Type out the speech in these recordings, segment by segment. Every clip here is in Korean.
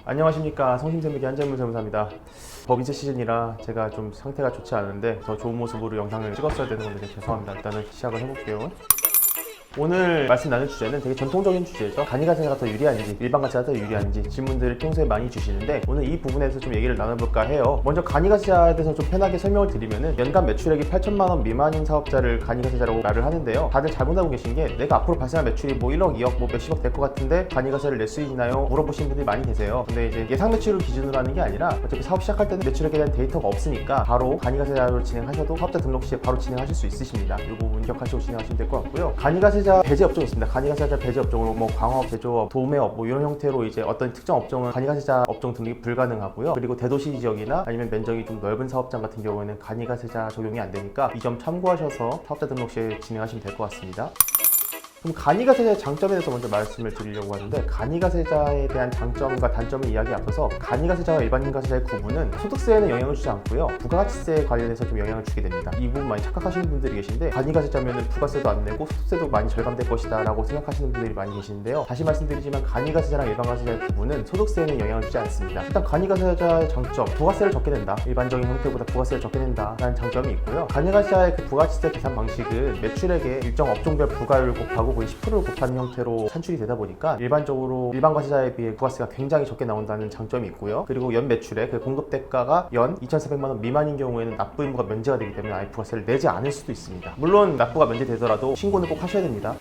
안녕하십니까, 성심세무기 한재물세무사입니다. 법인세 시즌이라 제가 좀 상태가 좋지 않은데 더 좋은 모습으로 영상을 찍었어야 되는 건데 죄송합니다. 일단은 시작을 해볼게요. 오늘 말씀 나눌 주제는 되게 전통적인 주제죠. 간이가세가 더 유리한지 일반가세가 더 유리한지 질문들을 평소에 많이 주시는데 오늘 이 부분에서 좀 얘기를 나눠볼까 해요. 먼저 간이가세자에 대해서 좀 편하게 설명을 드리면은 연간 매출액이 8천만 원 미만인 사업자를 간이가세자라고 말을 하는데요. 다들 잘못 알고 계신 게 내가 앞으로 발생할 매출이 뭐 1억, 2억, 뭐 몇십억 될 것 같은데 간이가세를 낼 수 있나요? 물어보시는 분들이 많이 계세요. 근데 이제 예상 매출을 기준으로 하는 게 아니라 어차피 사업 시작할 때는 매출액에 대한 데이터가 없으니까 바로 간이가세자로 진행하셔도 사업자 등록 시에 바로 진행하실 수 있으십니다. 이 부분 기억하시고 진행하시면 될 것 같고요. 간이가세자 배제 업종이 있습니다. 간이가세자 배제 업종으로 뭐 광업, 제조업, 도매업 뭐 이런 형태로 이제 어떤 특정 업종은 간이가세자 업종 등록이 불가능하고요. 그리고 대도시 지역이나 아니면 면적이 좀 넓은 사업장 같은 경우에는 간이가세자 적용이 안 되니까 이 점 참고하셔서 사업자 등록 시에 진행하시면 될 것 같습니다. 그럼 간이가세자의 장점에 대해서 먼저 말씀을 드리려고 하는데, 간이가세자에 대한 장점과 단점을 이야기 앞서서 간이가세자와 일반가세자의 구분은 소득세에는 영향을 주지 않고요, 부가가치세에 관련해서 좀 영향을 주게 됩니다. 이 부분 많이 착각하시는 분들이 계신데, 간이가세자면 부가세도 안 내고 소득세도 많이 절감될 것이다 라고 생각하시는 분들이 많이 계시는데요. 다시 말씀드리지만 간이가세자랑 일반가세자의 구분은 소득세에는 영향을 주지 않습니다. 일단 간이가세자의 장점, 부가세를 적게 낸다, 일반적인 형태보다 부가세를 적게 낸다 라는 장점이 있고요. 간이가세자의 그 부가가치세 계산 방식은 매출액에 일정 업종별 부가율을 곱하고 거의 10%를 곱하는 형태로 산출이 되다 보니까 일반적으로 일반가세자에 비해 부가세가 굉장히 적게 나온다는 장점이 있고요. 그리고 연 매출액, 그 공급 대가가 연 2,400만 원 미만인 경우에는 납부 의무가 면제가 되기 때문에 아예 부가세를 내지 않을 수도 있습니다. 물론 납부가 면제되더라도 신고는 꼭 하셔야 됩니다.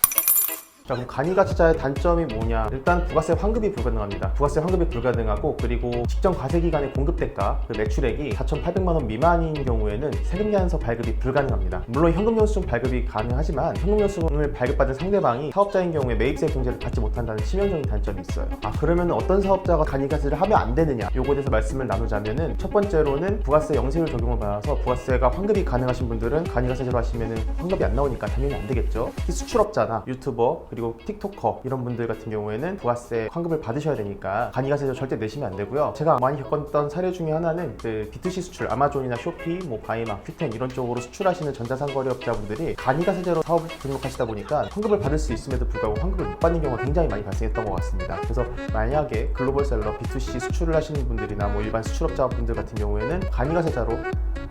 자, 그럼 간이가세자의 단점이 뭐냐? 일단 부가세 환급이 불가능합니다. 부가세 환급이 불가능하고, 그리고 직전 과세 기간의 공급 대가, 그 매출액이 4,800만 원 미만인 경우에는 세금 제한서 발급이 불가능합니다. 물론 현금 영수증 발급이 가능하지만 현금 영수증을 발급받은 상대방이 사업자인 경우에 매입세 공제를 받지 못한다는 치명적인 단점이 있어요. 그러면 어떤 사업자가 간이가세를 하면 안 되느냐? 요거에 대해서 말씀을 나누자면은, 첫 번째로는 부가세 영세율 적용을 받아서 부가세가 환급이 가능하신 분들은 간이가세제로 하시면은 환급이 안 나오니까 당연히 안 되겠죠. 특히 수출업자나 유튜버, 그리고 틱토커 이런 분들 같은 경우에는 부가세 환급을 받으셔야 되니까 간이가세제 절대 내시면 안 되고요. 제가 많이 겪었던 사례 중에 하나는 그 B2C 수출, 아마존이나 쇼피, 뭐 바이마, 큐텐 이런 쪽으로 수출하시는 전자상거래업자분들이 간이가세제로 사업을 등록하시다 보니까 환급을 받을 수 있음에도 불구하고 환급을 못 받는 경우가 굉장히 많이 발생했던 것 같습니다. 그래서 만약에 글로벌셀러, B2C 수출을 하시는 분들이나 뭐 일반 수출업자분들 같은 경우에는 간이가세자로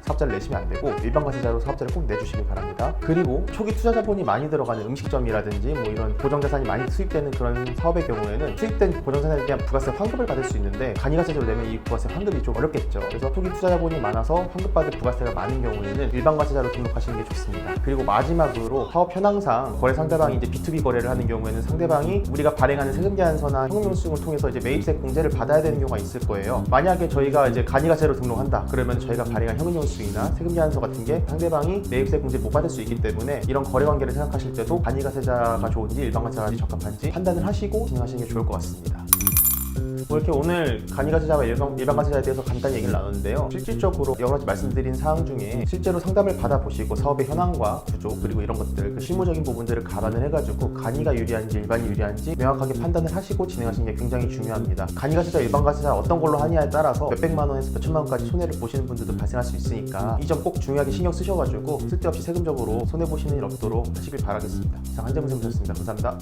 사업자를 내시면 안 되고 일반가세자로 사업자를 꼭 내주시길 바랍니다. 그리고 초기 투자 자본이 많이 들어가는 음식점이라든지 뭐 이런 고정자산이 많이 수입되는 그런 사업의 경우에는 수입된 고정자산에 대한 부가세 환급을 받을 수 있는데, 간이가세제로 내면 이 부가세 환급이 좀 어렵겠죠. 그래서 초기 투자 자본이 많아서 환급받을 부가세가 많은 경우에는 일반가세자로 등록하시는 게 좋습니다. 그리고 마지막으로 사업 현황상 거래 상대방이 이제 B2B 거래를 하는 경우에는 상대방이 우리가 발행하는 세금 제한서나 현금 영수증을 통해서 이제 매입세 공제를 받아야 되는 경우가 있을 거예요. 만약에 저희가 이제 간이가세로 등록한다 그러면 저희가 발행한 현금 영수증이나 세금 제한서 같은 게 상대방이 매입세 공제를 못 받을 수 있기 때문에, 이런 거래 관계를 생각하실 때도 간이가세자가 좋은지 일반가세자가 적합한지 판단을 하시고 진행하시는 게 좋을 것 같습니다. 뭐 이렇게 오늘 간이가세자와 일반가세자에 대해서 간단히 얘기를 나눴는데요. 실질적으로 여러 가지 말씀드린 사항 중에 실제로 상담을 받아보시고 사업의 현황과 구조, 그리고 이런 것들, 그 실무적인 부분들을 감안을 해가지고 간이가 유리한지 일반이 유리한지 명확하게 판단을 하시고 진행하시는 게 굉장히 중요합니다. 간이가세자, 일반가세자 어떤 걸로 하냐에 따라서 몇백만 원에서 몇천만 원까지 손해를 보시는 분들도 발생할 수 있으니까 이 점 꼭 중요하게 신경 쓰셔가지고 쓸데없이 세금적으로 손해보시는 일 없도록 하시길 바라겠습니다. 이상 한재물세무사였습니다. 감사합니다.